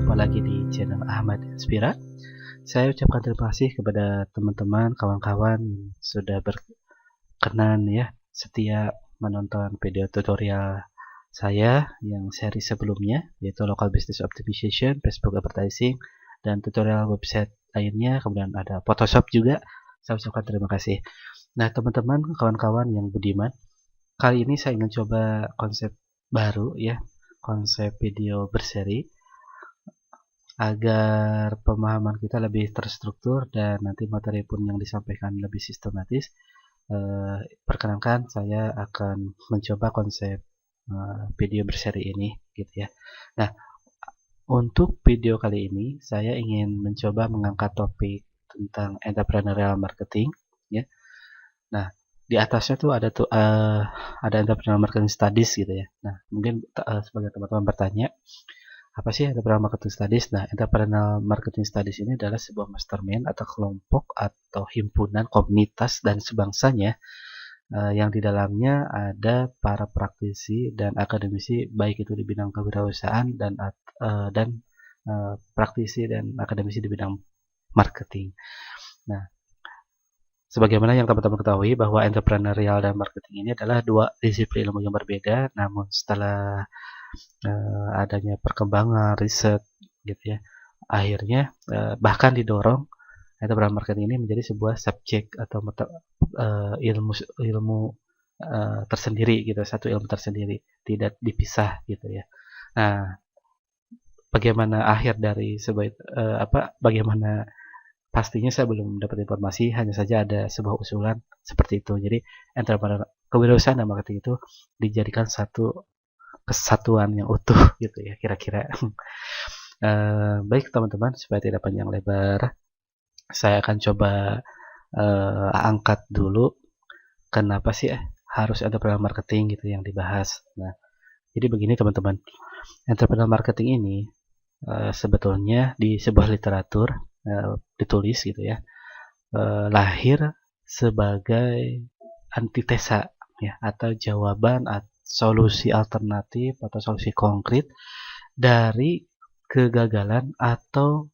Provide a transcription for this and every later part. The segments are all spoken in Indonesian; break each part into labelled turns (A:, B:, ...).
A: Jumpa lagi di channel Ahmad Inspira. Saya ucapkan terima kasih kepada teman-teman, kawan-kawan yang sudah berkenan ya setia menonton video tutorial saya yang seri sebelumnya, yaitu Local Business Optimization, Facebook Advertising, dan tutorial website lainnya. Kemudian ada Photoshop juga. Saya ucapkan terima kasih. Nah, teman-teman, kawan-kawan yang budiman, kali ini saya ingin coba konsep baru ya, konsep video berseri, agar pemahaman kita lebih terstruktur dan nanti materi pun yang disampaikan lebih sistematis. Perkenankan saya akan mencoba konsep video berseri ini gitu ya. Nah, untuk video kali ini saya ingin mencoba mengangkat topik tentang entrepreneurial marketing ya. Nah, di atasnya tuh ada entrepreneurial marketing studies gitu ya. Nah, mungkin sebagai teman-teman bertanya, apa sih entrepreneurial marketing studies? Nah, entrepreneurial marketing studies ini adalah sebuah mastermind atau kelompok atau himpunan komunitas dan sebangsanya yang di dalamnya ada para praktisi dan akademisi, baik itu di bidang kewirausahaan dan praktisi dan akademisi di bidang marketing. Nah, sebagaimana yang teman-teman ketahui bahwa entrepreneurial dan marketing ini adalah dua disiplin ilmu yang berbeda, namun setelah adanya perkembangan riset gitu ya, akhirnya bahkan didorong entrepreneurial marketing ini menjadi sebuah subjek atau ilmu tersendiri gitu, satu ilmu tersendiri, tidak dipisah gitu ya. Nah, bagaimana akhir dari bagaimana pastinya saya belum dapat informasi, hanya saja ada sebuah usulan seperti itu. Jadi entrepreneurial kewirausahaan dan marketing itu dijadikan satu kesatuan yang utuh gitu ya kira-kira. Baik teman-teman, supaya tidak panjang lebar, saya akan coba angkat dulu kenapa sih harus entrepreneurial marketing gitu yang dibahas. Nah, jadi begini teman-teman, entrepreneurial marketing ini sebetulnya di sebuah literatur ditulis gitu ya, lahir sebagai antitesa ya, atau jawaban solusi alternatif atau solusi konkret dari kegagalan atau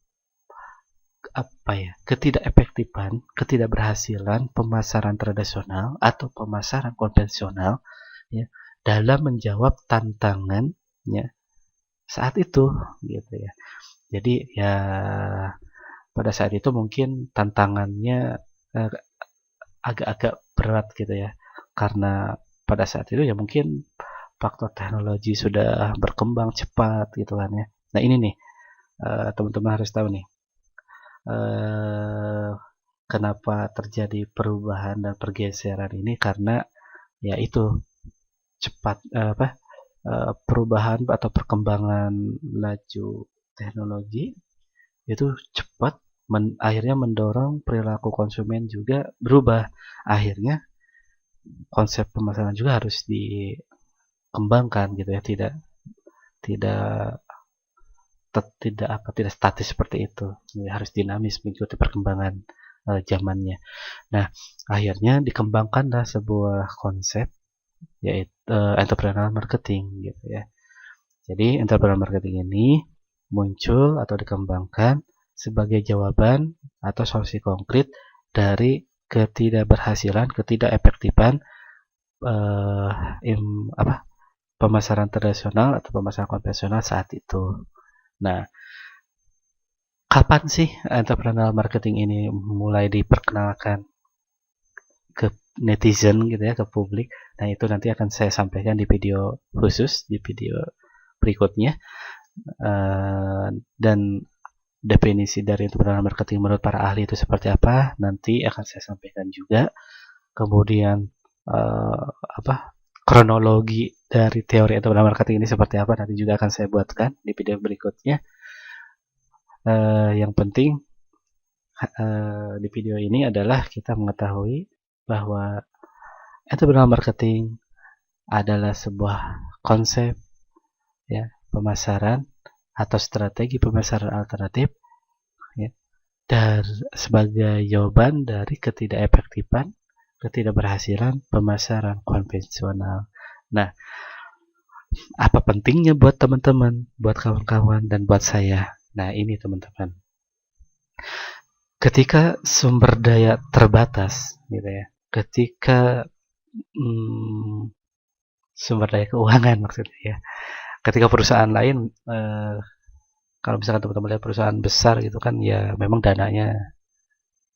A: ketidakberhasilan pemasaran tradisional atau pemasaran konvensional ya, dalam menjawab tantangan ya saat itu gitu ya. Jadi ya pada saat itu mungkin tantangannya agak-agak berat gitu ya, karena pada saat itu ya mungkin faktor teknologi sudah berkembang cepat gitu kan ya. Nah ini nih teman-teman harus tahu nih kenapa terjadi perubahan dan pergeseran ini, karena ya itu cepat perubahan atau perkembangan laju teknologi itu cepat, akhirnya mendorong perilaku konsumen juga berubah. Akhirnya konsep pemasaran juga harus dikembangkan gitu ya, tidak statis seperti itu, harus dinamis mengikuti perkembangan zamannya. Nah, akhirnya dikembangkanlah sebuah konsep, yaitu entrepreneurial marketing gitu ya. Jadi entrepreneurial marketing ini muncul atau dikembangkan sebagai jawaban atau solusi konkret dari ketidakefektifan pemasaran tradisional atau pemasaran konvensional saat itu. Nah, kapan sih entrepreneurial marketing ini mulai diperkenalkan ke netizen gitu ya, ke publik? Nah, itu nanti akan saya sampaikan di video khusus, di video berikutnya. Dan definisi dari entrepreneurial marketing menurut para ahli itu seperti apa, nanti akan saya sampaikan juga. Kemudian kronologi dari teori entrepreneurial marketing ini seperti apa, nanti juga akan saya buatkan di video berikutnya. Yang penting di video ini adalah kita mengetahui bahwa entrepreneurial marketing adalah sebuah konsep ya, pemasaran atau strategi pemasaran alternatif ya, sebagai jawaban dari ketidakberhasilan pemasaran konvensional. Nah, apa pentingnya buat teman-teman, buat kawan-kawan, dan buat saya Nah, ini teman-teman. Ketika sumber daya terbatas, gitu ya. Ketika sumber daya keuangan maksudnya ya. Ketika perusahaan lain, kalau misalkan teman-teman lihat perusahaan besar gitu kan, ya memang dananya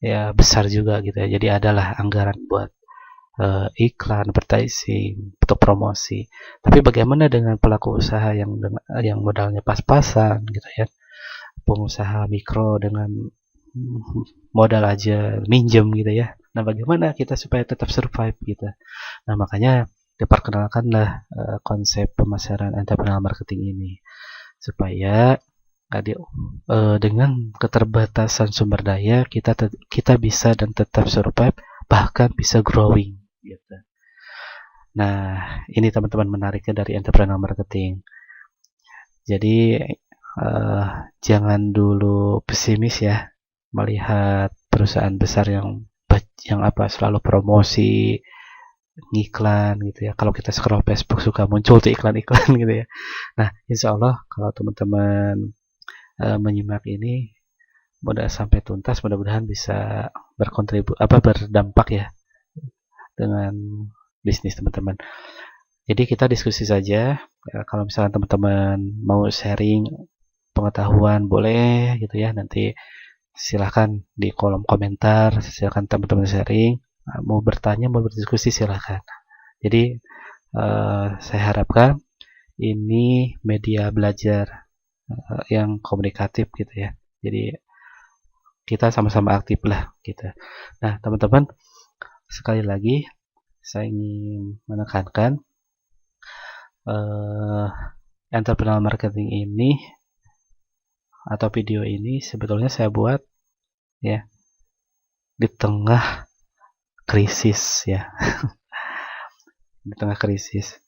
A: ya besar juga gitu ya. Jadi adalah anggaran buat iklan, advertising, untuk promosi. Tapi bagaimana dengan pelaku usaha yang modalnya pas-pasan gitu ya, pengusaha mikro dengan modal aja minjem gitu ya. Nah, bagaimana kita supaya tetap survive gitu. Nah, makanya diperkenalkanlah konsep pemasaran entrepreneurial marketing ini supaya dengan keterbatasan sumber daya kita bisa dan tetap survive, bahkan bisa growing gitu. Nah, ini teman-teman menariknya dari entrepreneurial marketing. Jadi jangan dulu pesimis ya melihat perusahaan besar yang selalu promosi, ngiklan gitu ya. Kalau kita scroll Facebook suka muncul tuh iklan-iklan gitu ya. Nah, insya Allah kalau teman-teman menyimak ini sampai tuntas, mudah-mudahan bisa berdampak ya dengan bisnis teman-teman. Jadi kita diskusi saja. Kalau misalnya teman-teman mau sharing pengetahuan boleh gitu ya, nanti silahkan di kolom komentar, silahkan teman-teman sharing. Mau bertanya, mau berdiskusi silahkan. Jadi saya harapkan ini media belajar yang komunikatif gitu ya. Jadi kita sama-sama aktif lah gitu. Nah, teman-teman, sekali lagi saya ingin menekankan entrepreneurial marketing ini atau video ini sebetulnya saya buat ya di tengah krisis ya. Di tengah krisis.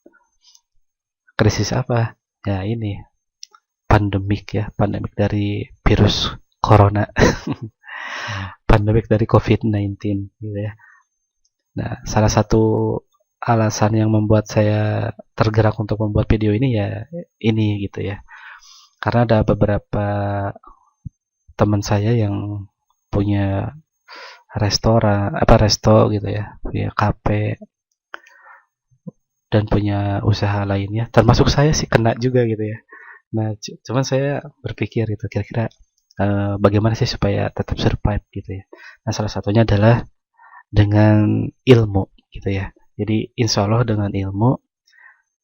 A: Krisis apa? Ya ini pandemik ya, pandemik dari virus corona. Pandemik dari COVID-19 gitu ya. Nah, salah satu alasan yang membuat saya tergerak untuk membuat video ini ya ini gitu ya. Karena ada beberapa teman saya yang punya resto gitu ya, punya kafe dan punya usaha lainnya. Termasuk saya sih kena juga gitu ya. Nah, cuman saya berpikir gitu kira-kira bagaimana sih supaya tetap survive gitu ya. Nah, salah satunya adalah dengan ilmu gitu ya. Jadi insya Allah dengan ilmu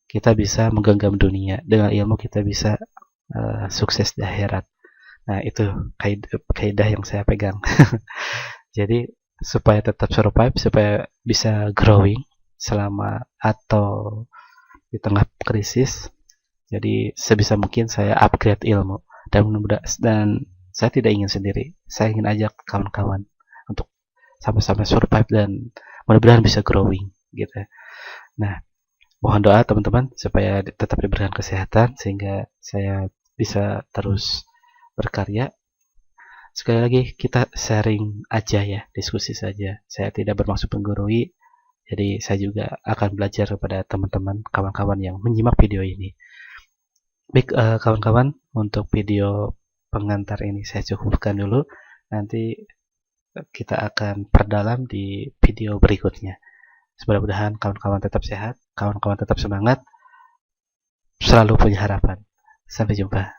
A: kita bisa menggenggam dunia. Dengan ilmu kita bisa sukses di akhirat. Nah, itu kaidah yang saya pegang. Jadi supaya tetap survive, supaya bisa growing selama atau di tengah krisis. Jadi sebisa mungkin saya upgrade ilmu dan saya tidak ingin sendiri. Saya ingin ajak kawan-kawan untuk sama-sama survive dan mudah-mudahan bisa growing gitu. Nah, mohon doa teman-teman supaya tetap diberikan kesehatan sehingga saya bisa terus berkarya. Sekali lagi kita sharing aja ya, diskusi saja. Saya tidak bermaksud menggurui. Jadi saya juga akan belajar kepada teman-teman, kawan-kawan yang menyimak video ini. Baik kawan-kawan, untuk video pengantar ini saya cukupkan dulu. Nanti kita akan perdalam di video berikutnya. Mudah-mudahan kawan-kawan tetap sehat, kawan-kawan tetap semangat, selalu punya harapan. Sampai jumpa.